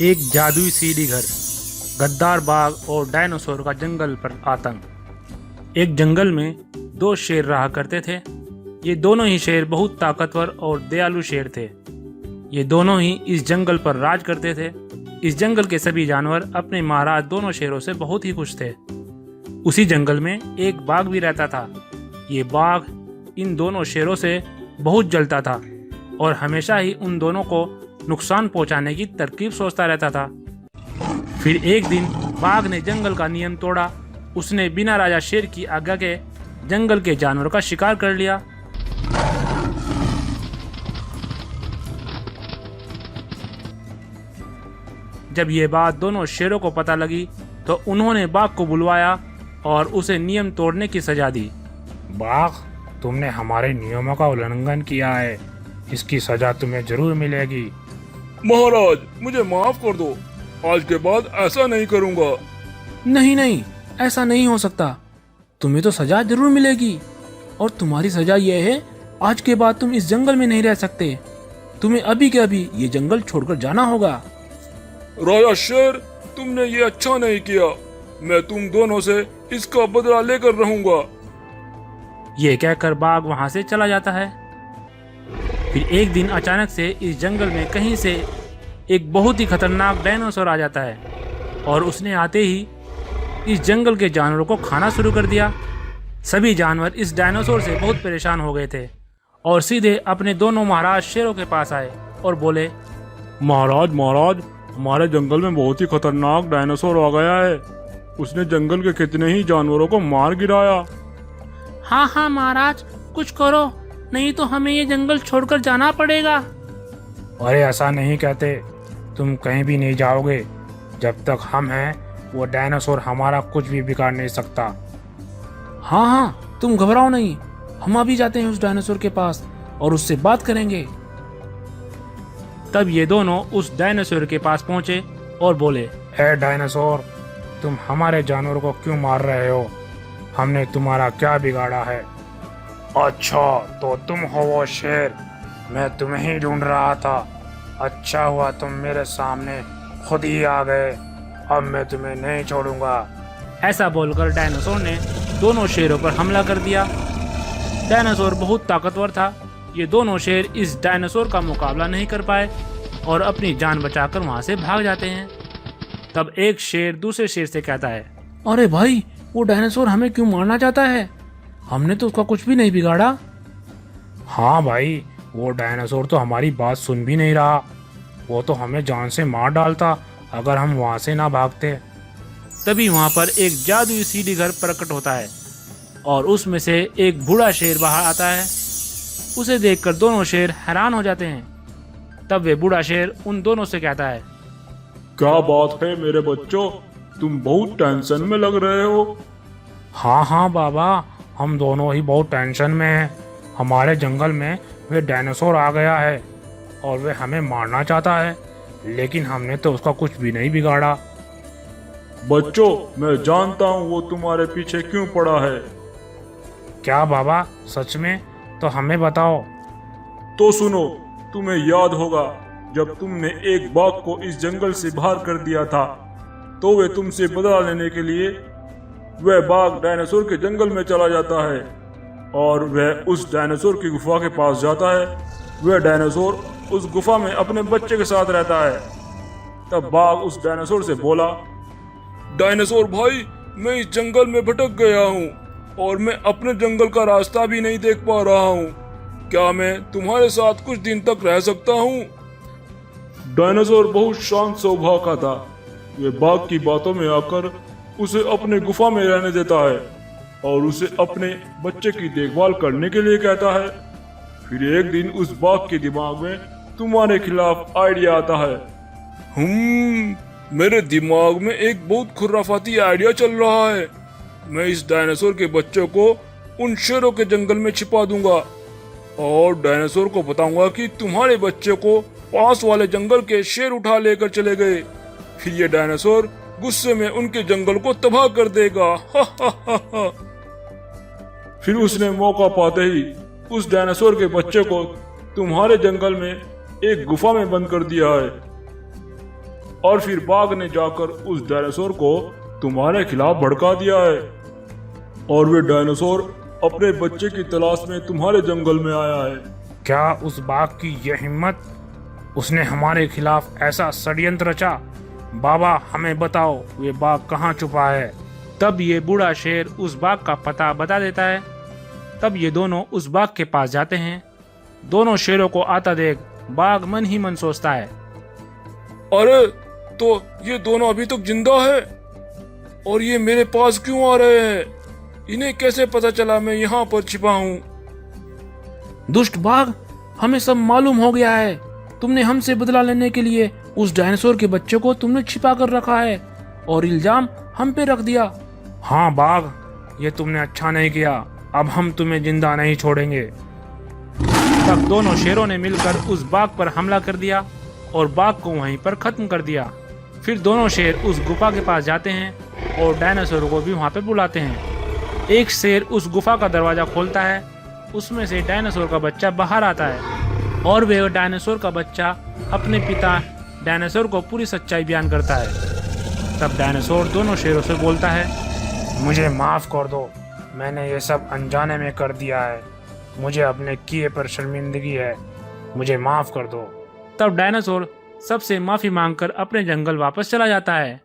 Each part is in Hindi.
एक जादुई सीढ़ी घर, गद्दार बाघ और डायनासोर का जंगल पर आतंक। एक जंगल में दो शेर रहा करते थे। ये दोनों ही शेर बहुत ताकतवर और दयालु शेर थे। ये दोनों ही इस जंगल पर राज करते थे। इस जंगल के सभी जानवर अपने महाराज दोनों शेरों से बहुत ही खुश थे। उसी जंगल में एक बाघ भी रहता था। ये बाघ इन दोनों शेरों से बहुत जलता था और हमेशा ही उन दोनों को नुकसान पहुंचाने की तरकीब सोचता रहता था। फिर एक दिन बाघ ने जंगल का नियम तोड़ा। उसने बिना राजा शेर की आज्ञा के जंगल के जानवरों का शिकार कर लिया। जब ये बात दोनों शेरों को पता लगी तो उन्होंने बाघ को बुलवाया और उसे नियम तोड़ने की सजा दी। बाघ, तुमने हमारे नियमों का उल्लंघन किया है। इसकी सजा तुम्हें जरूर मिलेगी। महाराज, मुझे माफ कर दो। आज के बाद ऐसा नहीं करूंगा। नहीं नहीं, ऐसा नहीं हो सकता। तुम्हें तो सजा जरूर मिलेगी और तुम्हारी सजा यह है, आज के बाद तुम इस जंगल में नहीं रह सकते। तुम्हें अभी के अभी ये जंगल छोड़कर जाना होगा। राजा शेर, तुमने ये अच्छा नहीं किया। मैं तुम दोनों से इसका बदला लेकर रहूंगा। ये कहकर बाघ वहां से चला जाता है। फिर एक दिन अचानक से इस जंगल में कहीं से एक बहुत ही खतरनाक डायनासोर आ जाता है और उसने आते ही इस जंगल के जानवरों को खाना शुरू कर दिया। सभी जानवर इस डायनासोर से बहुत परेशान हो गए थे और सीधे अपने दोनों महाराज शेरों के पास आए और बोले, महाराज महाराज, हमारे जंगल में बहुत ही खतरनाक डायनासोर आ गया है। उसने जंगल के कितने ही जानवरों को मार गिराया। हाँ हाँ महाराज, कुछ करो, नहीं तो हमें ये जंगल छोड़कर जाना पड़ेगा। अरे ऐसा नहीं कहते, तुम कहीं भी नहीं जाओगे। जब तक हम हैं वो डायनासोर हमारा कुछ भी बिगाड़ नहीं सकता। हाँ हाँ, तुम घबराओ नहीं, हम अभी जाते हैं उस डायनासोर के पास और उससे बात करेंगे। तब ये दोनों उस डायनासोर के पास पहुंचे और बोले, ए डायनासोर, तुम हमारे जानवरों को क्यों मार रहे हो? हमने तुम्हारा क्या बिगाड़ा है? अच्छा, तो तुम हो वो शेर, मैं तुम्हें ही ढूंढ रहा था। अच्छा हुआ तुम मेरे सामने खुद ही आ गए। अब मैं तुम्हें नहीं छोड़ूंगा। ऐसा बोलकर डायनासोर ने दोनों शेरों पर हमला कर दिया। डायनासोर बहुत ताकतवर था। ये दोनों शेर इस डायनासोर का मुकाबला नहीं कर पाए और अपनी जान बचाकर वहां से भाग जाते हैं। तब एक शेर दूसरे शेर से कहता है, अरे भाई, वो डायनासोर हमें क्यों मारना चाहता है? हमने तो उसका कुछ भी नहीं बिगाड़ा। हाँ भाई, वो डायनासोर तो हमारी बात सुन भी नहीं रहा। वो तो हमें जान से मार डालता अगर हम वहां से ना भागते। तभी वहां पर एक जादुई सीढ़ी घर प्रकट होता है और उसमें से एक बूढ़ा शेर बाहर आता है। उसे देखकर दोनों शेर हैरान हो जाते हैं। तब वे बूढ़ा शेर उन दोनों से कहता है, क्या बात है मेरे बच्चों, तुम बहुत टेंशन में लग रहे हो। हाँ हाँ बाबा, हम दोनों ही बहुत टेंशन में हैं। हमारे जंगल में वे डायनासोर आ गया है और वे हमें मारना चाहता है, लेकिन हमने तो उसका कुछ भी नहीं बिगाड़ा। बच्चों, मैं जानता हूँ वो तुम्हारे पीछे क्यों पड़ा है। क्या बाबा, सच में? तो हमें बताओ। तो सुनो, तुम्हें याद होगा जब तुमने एक बाघ को इस जंगल से बाहर कर दिया था, तो वे तुमसे बदला लेने के लिए वह बाघ डायनासोर के जंगल में चला जाता है और वह उस डायनासोर की गुफा के पास जाता है। वह डायनासोर उस गुफा में अपने बच्चे के साथ रहता है। तब बाघ उस डायनासोर से बोला, डायनासोर भाई, मैं इस जंगल में भटक गया हूँ और मैं अपने जंगल का रास्ता भी नहीं देख पा रहा हूँ। क्या मैं तुम्हारे साथ कुछ दिन तक रह सकता हूँ? डायनासोर बहुत शांत स्वभाव का था। वे बाघ की बातों में आकर उसे अपने गुफा में रहने देता है और उसे अपने बच्चे की देखभाल करने के लिए कहता है। फिर एक दिन उस बाघ के दिमाग में तुम्हारे खिलाफ आइडिया आता है। मेरे दिमाग में एक बहुत खुराफाती आइडिया चल रहा है। मैं इस डायनासोर के बच्चों को उन शेरों के जंगल में छिपा दूंगा और डायनासोर को बताऊंगा कि तुम्हारे बच्चे को पास वाले जंगल के शेर उठा लेकर चले गए। फिर ये डायनासोर गुस्से में उनके जंगल को तबाह कर देगा। फिर उसने मौका पाते ही उस डायनासोर के बच्चे को तुम्हारे जंगल में एक गुफा में बंद कर दिया है। और फिर बाघ ने जाकर उस डायनासोर को तुम्हारे खिलाफ भड़का दिया है और वे डायनासोर अपने बच्चे की तलाश में तुम्हारे जंगल में आया है। क्या उस बाघ की यह हिम्मत? उसने हमारे खिलाफ ऐसा षड्यंत्र रचा। बाबा हमें बताओ ये बाघ कहाँ छुपा है। तब ये बूढ़ा शेर उस बाघ का पता बता देता है। तब ये दोनों उस बाघ के पास जाते हैं। दोनों शेरों को आता देख बाघ मन ही मन सोचता है, अरे तो ये दोनों अभी तक जिंदा है और ये मेरे पास क्यों आ रहे हैं? इन्हें कैसे पता चला मैं यहाँ पर छिपा हूँ? दुष्ट बाघ, हमें सब मालूम हो गया है। तुमने हमसे बदला लेने के लिए उस डायनासोर के बच्चे को तुमने छिपा कर रखा है और इल्जाम हम पे रख दिया। हाँ बाघ, ये तुमने अच्छा नहीं किया। अब हम तुम्हें जिंदा नहीं छोड़ेंगे। तब दोनों शेरों ने मिलकर उस बाघ पर हमला कर दिया और बाघ को वहीं पर खत्म कर दिया। फिर दोनों शेर उस गुफा के पास जाते हैं और डायनासोर को भी वहां पर बुलाते हैं। एक शेर उस गुफा का दरवाजा खोलता है। उसमें से डायनासोर का बच्चा बाहर आता है और वह डायनासोर का बच्चा अपने पिता डायनासोर को पूरी सच्चाई बयान करता है। तब डायनासोर दोनों शेरों से बोलता है, मुझे माफ कर दो, मैंने ये सब अनजाने में कर दिया है। मुझे अपने किए पर शर्मिंदगी है, मुझे माफ कर दो। तब डायनासोर सबसे माफी मांगकर अपने जंगल वापस चला जाता है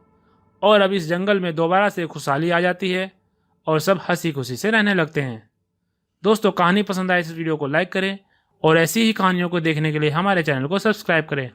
और अब इस जंगल में दोबारा से खुशहाली आ जाती है और सब हंसी खुशी से रहने लगते हैं। दोस्तों, कहानी पसंद आए इस वीडियो को लाइक करें और ऐसी ही कहानियों को देखने के लिए हमारे चैनल को सब्सक्राइब करें।